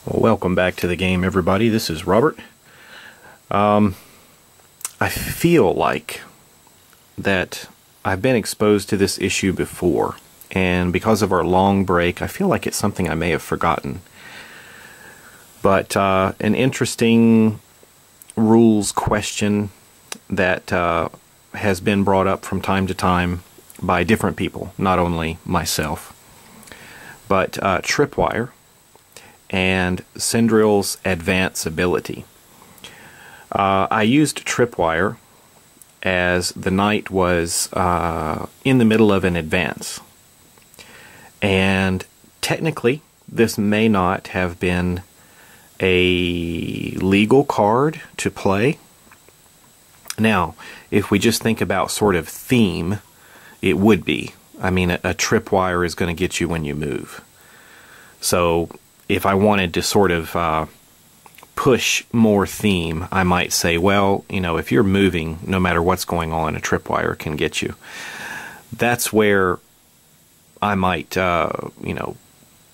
Well, welcome back to the game, everybody. This is Robert. I feel like that I've been exposed to this issue before, and because of our long break, I feel like it's something I may have forgotten. But an interesting rules question that has been brought up from time to time by different people, not only myself, but Tripwire and Sreel's advance ability. I used Tripwire as the knight was in the middle of an advance, and technically this may not have been a legal card to play. Now, if we just think about sort of theme, it would be. I mean, a Tripwire is going to get you when you move. So if I wanted to sort of push more theme, I might say, well, you know, if you're moving, no matter what's going on, a Tripwire can get you. That's where I might, you know,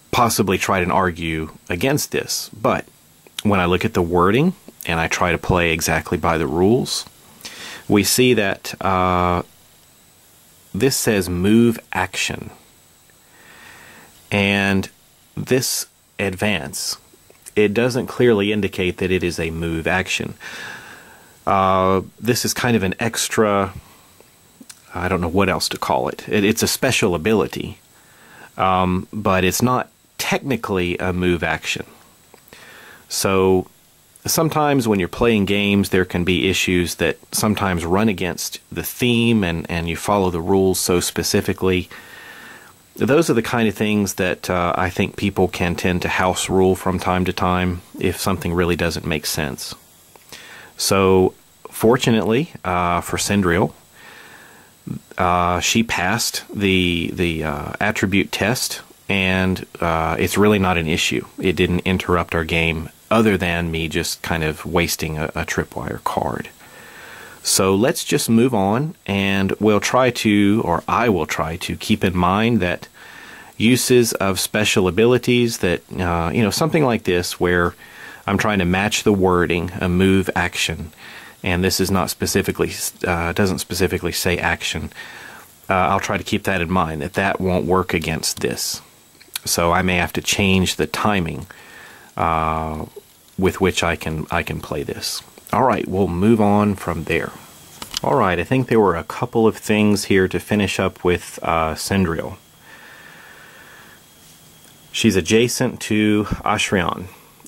possibly try to argue against this. But when I look at the wording and I try to play exactly by the rules, we see that this says move action. And this advance, it doesn't clearly indicate that it is a move action. This is kind of an extra, I don't know what else to call it. It's a special ability, but it's not technically a move action. So sometimes when you're playing games, there can be issues that sometimes run against the theme and you follow the rules so specifically. Those are the kind of things that I think people can tend to house rule from time to time if something really doesn't make sense. So fortunately for Sreel, she passed the attribute test, and it's really not an issue. It didn't interrupt our game other than me just kind of wasting a Tripwire card. So let's just move on, and we'll try to, or I will try to, keep in mind that uses of special abilities that, you know, something like this where I'm trying to match the wording, a move action, and this is not specifically, doesn't specifically say action. I'll try to keep that in mind, that that won't work against this. So I may have to change the timing with which I can play this. Alright, we'll move on from there. Alright, I think there were a couple of things here to finish up with Sreel. She's adjacent to Sreel,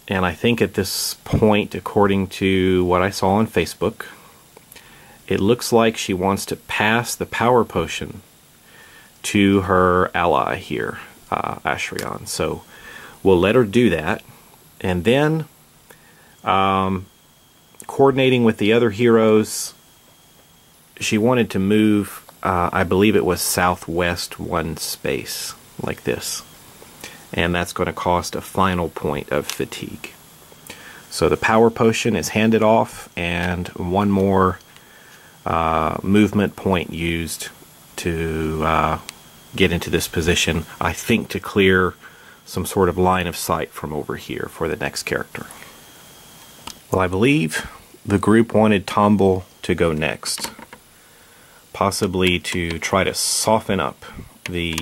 and I think at this point, according to what I saw on Facebook, it looks like she wants to pass the power potion to her ally here, Sreel. So we'll let her do that, and then coordinating with the other heroes, she wanted to move, I believe it was southwest one space, like this. And that's going to cost a final point of fatigue. So the power potion is handed off, and one more movement point used to get into this position, I think to clear some sort of line of sight from over here for the next character. Well, I believe the group wanted Tomble to go next, possibly to try to soften up the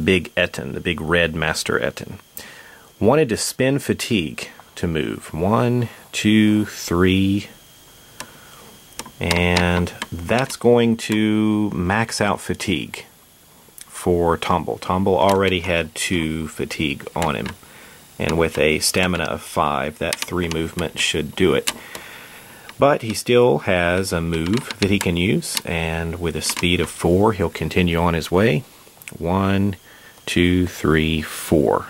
big Etten, the big red Master Etten. Wanted to spend fatigue to move. 1, 2, 3, and that's going to max out fatigue for Tomble. Tomble already had 2 fatigue on him, and with a stamina of 5, that 3 movement should do it. But he still has a move that he can use, and with a speed of 4, he'll continue on his way. 1, 2, 3, 4.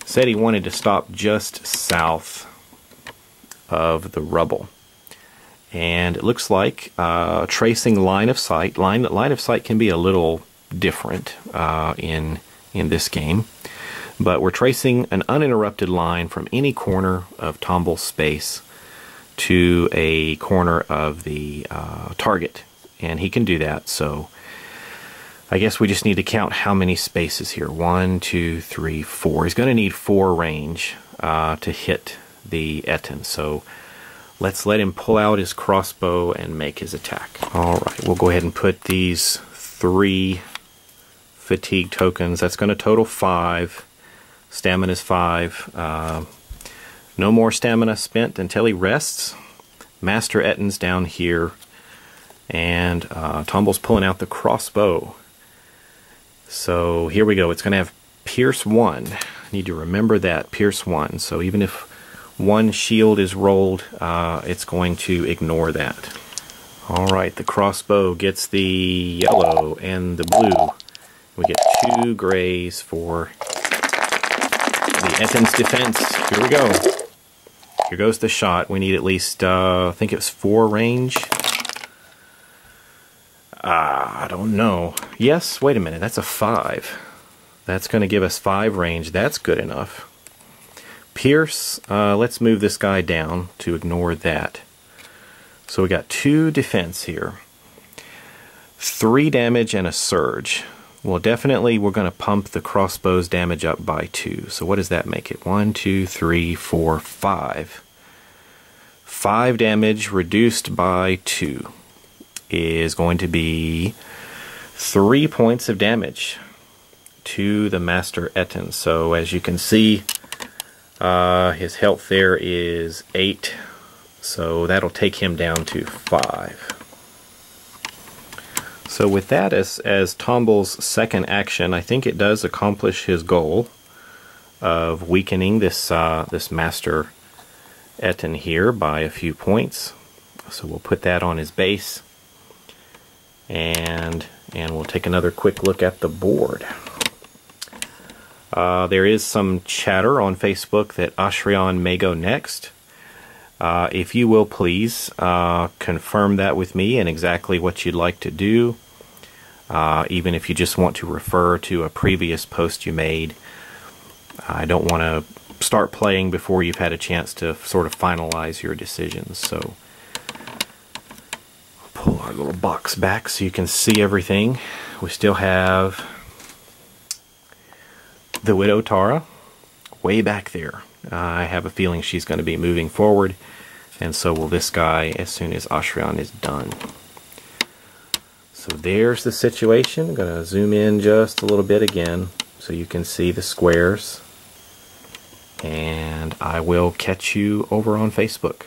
Said he wanted to stop just south of the rubble. And it looks like tracing line of sight. Line of sight can be a little different in this game. But we're tracing an uninterrupted line from any corner of Tomble's space to a corner of the target. And he can do that, so I guess we just need to count how many spaces here. 1, 2, 3, 4. He's going to need 4 range to hit the Etten. So let's let him pull out his crossbow and make his attack. Alright, we'll go ahead and put these 3 fatigue tokens. That's going to total 5. Stamina's 5. No more stamina spent until he rests. Master Etten's down here. And Tomble's pulling out the crossbow. So here we go. It's going to have Pierce 1. I need to remember that. Pierce 1. So even if one shield is rolled, it's going to ignore that. Alright, the crossbow gets the yellow and the blue. We get 2 grays for the Etten's defense. Here we go. Here goes the shot. We need at least, I think it was 4 range. I don't know. Yes, wait a minute, that's a 5. That's going to give us 5 range. That's good enough. Pierce, let's move this guy down to ignore that. So we got 2 defense here. 3 damage and a surge. Well, definitely we're going to pump the crossbow's damage up by 2. So what does that make it? 1, 2, 3, 4, 5. 5 damage reduced by 2 is going to be 3 points of damage to the Master Etten. So as you can see, his health there is 8, so that'll take him down to 5. So with that as Tomble's second action, I think it does accomplish his goal of weakening this this Master Etten here by a few points. So we'll put that on his base. And we'll take another quick look at the board. There is some chatter on Facebook that Ashrion may go next. If you will please confirm that with me and exactly what you'd like to do. Even if you just want to refer to a previous post you made. I don't want to start playing before you've had a chance to sort of finalize your decisions. So pull our little box back so you can see everything. We still have the Widow Tara way back there. I have a feeling she's going to be moving forward, and so will this guy as soon as Ashrion is done. So there's the situation. I'm going to zoom in just a little bit again so you can see the squares, and I will catch you over on Facebook.